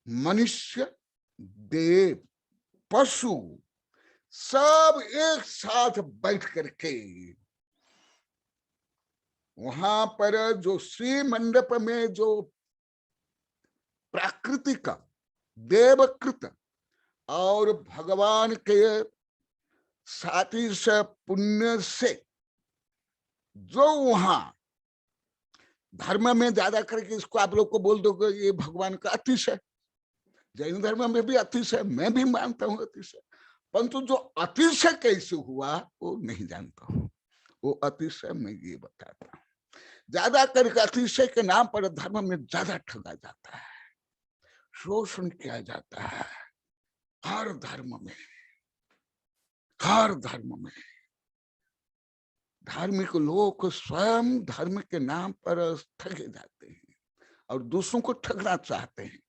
मनुष्य, देव, पशु सब एक साथ बैठ करके वहां पर जो श्री मंडप में जो प्राकृतिक देवकृत और भगवान के सातिश पुण्य से जो वहां धर्म में ज्यादा करके इसको आप लोग को बोल दोगे ये भगवान का अतिशय, जैन धर्म में भी अतिशय, मैं भी मानता हूं अतिशय, परंतु जो अतिशय कैसे हुआ वो नहीं जानता हूं। वो अतिशय मैं ये बताता हूं। ज्यादा करके अतिशय के नाम पर धर्म में ज्यादा ठगा जाता है, शोषण किया जाता है। हर धर्म में, हर धर्म में धार्मिक लोग स्वयं धर्म के नाम पर ठगे जाते हैं और दूसरों को ठगना चाहते हैं।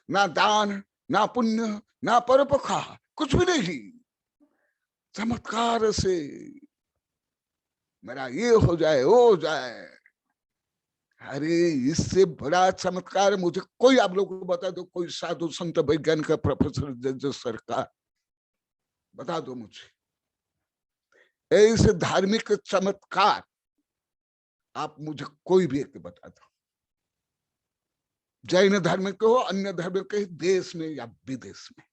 ना दान, ना पुण्य, ना परोपकार, कुछ भी नहीं। चमत्कार से मेरा ये हो जाए, वो हो जाए। अरे इससे बड़ा चमत्कार मुझे कोई आप लोगों को बता दो, कोई साधु संत वैज्ञानिक प्रोफेसर जज सरकार बता दो मुझे ऐसे धार्मिक चमत्कार। आप मुझे कोई भी एक बता दो, जैन धर्म के हो, अन्य धर्म के, देश में या विदेश में।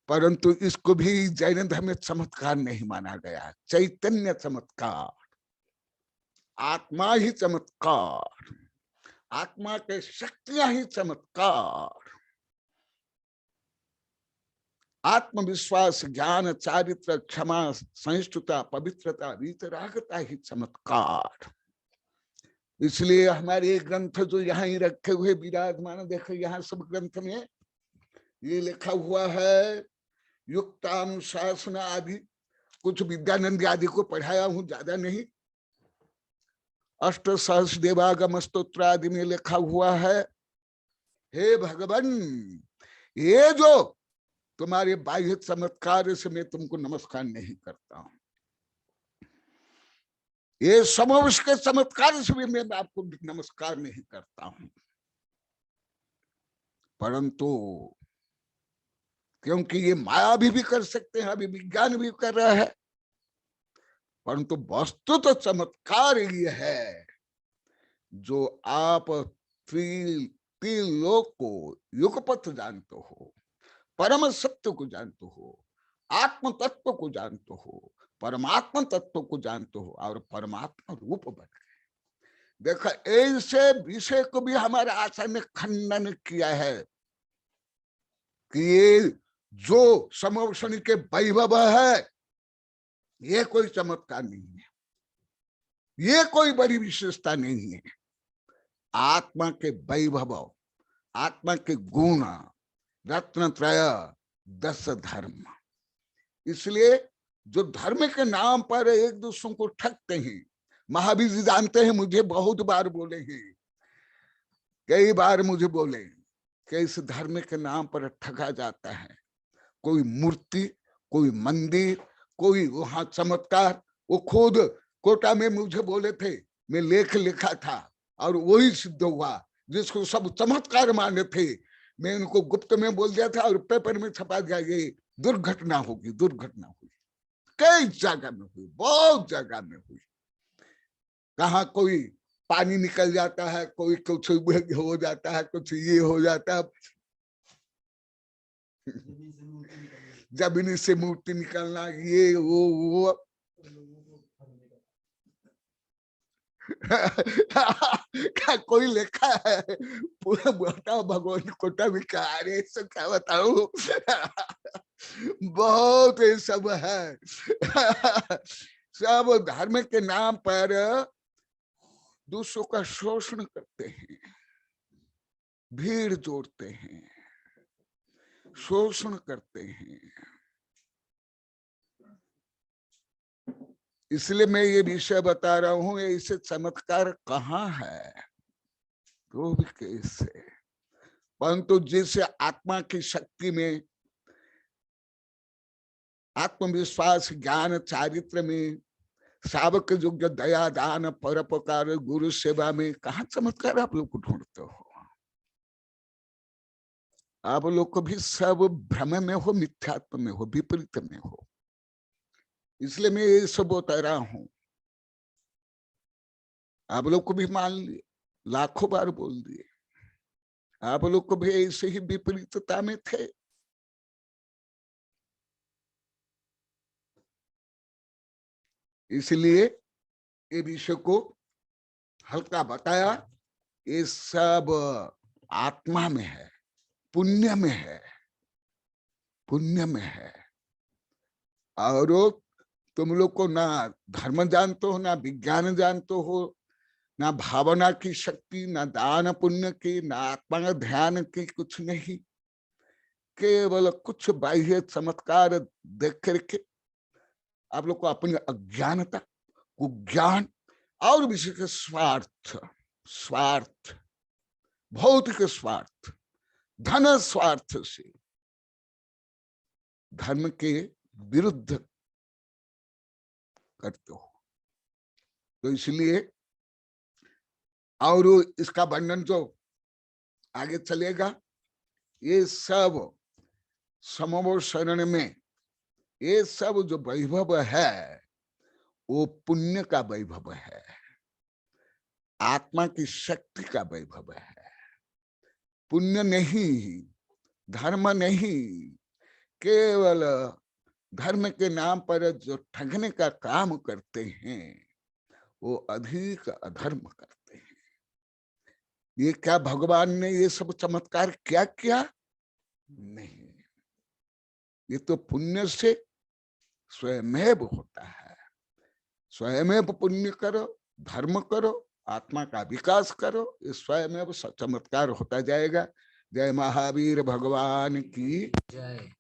परंतु इसको भी जैन धर्म में चमत्कार नहीं माना गया। चैतन्य चमत्कार, आत्मा ही चमत्कार, आत्मा के शक्तियां ही चमत्कार, आत्मविश्वास, ज्ञान, चारित्र, क्षमा, सहिष्णुता, पवित्रता, वीतरागता ही चमत्कार। इसलिए हमारे ग्रंथ जो यहाँ ही रखे हुए विराजमान, देखो यहाँ सब ग्रंथ में ये लिखा हुआ है, युक्ताम शासन आदि, कुछ विद्यानंद आदि को पढ़ाया हूं, ज्यादा नहीं। अष्ट सहस्र देवागम स्तोत्र आदि में लिखा हुआ है, हे भगवान ये जो तुम्हारे बाह्य चमत्कार से मैं तुमको नमस्कार नहीं करता हूं, ये समवश के चमत्कार से भी मैं आपको नमस्कार नहीं करता हूं, परंतु क्योंकि ये माया भी कर सकते हैं, अभी विज्ञान भी कर रहा है, परंतु वस्तु तो चमत्कार ये है जो आप त्रिलोक को युगपथ जानते हो, परम सत्य को जानते हो, आत्म तत्व को जानते हो, परमात्मा तत्व को जानते हो और परमात्मा रूप बन गए। देखा ऐसे विषय को भी हमारे आचार्य ने खंडन किया है कि ये जो समवसन के वैभव है ये कोई चमत्कार नहीं है, ये कोई बड़ी विशेषता नहीं है। आत्मा के वैभव, आत्मा के गुण, रत्नत्रय, 10 धर्म। इसलिए जो धर्म के नाम पर एक दूसरों को ठगते हैं, महावीर जी जानते हैं, मुझे बहुत बार बोले हैं, कई बार मुझे बोले कि इस धर्म के नाम पर ठगा जाता है। कोई मूर्ति, कोई मंदिर, कोई वहां चमत्कार। वो खुद कोटा में मुझे बोले थे, मैं लेख लिखा था और वही सिद्ध हुआ जिसको सब चमत्कार माने थे। मैं उनको गुप्त में बोल दिया था और पेपर में छपा दिया, ये दुर्घटना होगी, दुर्घटना हुई। कई जगह में हुई, बहुत जगह में हुई। कहा कोई पानी निकल जाता है, कोई कुछ हो जाता है, कुछ ये हो जाता है, जमीन से मूर्ति निकलना, ये वो क्या कोई लिखा है पूरा बताओ, भगवान कोटा भी कहा रे, सब क्या बताओ। बहुत ये सब है। सब धर्म के नाम पर दूसरों का शोषण करते हैं, भीड़ जोड़ते हैं, शोषण करते हैं। इसलिए मैं ये विषय बता रहा हूं, इसे चमत्कार कहाँ है, तो भी कैसे। परंतु जिस आत्मा की शक्ति में, आत्मविश्वास, ज्ञान, चारित्र में, सावक योग्य दया, दान, परोपकार, गुरु सेवा में कहा चमत्कार आप लोग को ढूंढते हो। आप लोग को भी सब भ्रम में हो, मिथ्यात्व में हो, विपरीत में हो, इसलिए मैं ये सब बता रहा हूं। आप लोग को भी मान लिए, लाखों बार बोल दिए, आप लोग को भी ऐसे ही विपरीतता में थे। इसलिए ये विषय को हल्का बताया। ये सब आत्मा में है, पुण्य में है, पुण्य में है। और तुम लोग को ना धर्म जानते हो, ना विज्ञान जानते हो, ना भावना की शक्ति, ना दान पुण्य की, ना आत्मा ध्यान की, कुछ नहीं। केवल कुछ बाह्य चमत्कार देख करके आप लोग को अपनी अज्ञानता, कुज्ञान और विशेष स्वार्थ, स्वार्थ, भौतिक स्वार्थ, धन स्वार्थ से धर्म के विरुद्ध करते हो। तो इसलिए और इसका वर्णन जो आगे चलेगा, ये सब समोवर शरण में ये सब जो वैभव है वो पुण्य का वैभव है, आत्मा की शक्ति का वैभव है। पुण्य नहीं, धर्म नहीं। केवल धर्म के नाम पर जो ठगने का काम करते हैं वो अधिक अधर्म करते हैं। ये क्या भगवान ने ये सब चमत्कार क्या किया? नहीं, ये तो पुण्य से स्वयमेव होता है। स्वयमेव पुण्य करो, धर्म करो, आत्मा का विकास करो, ये स्वयमेव चमत्कार होता जाएगा। जय महावीर भगवान की जय।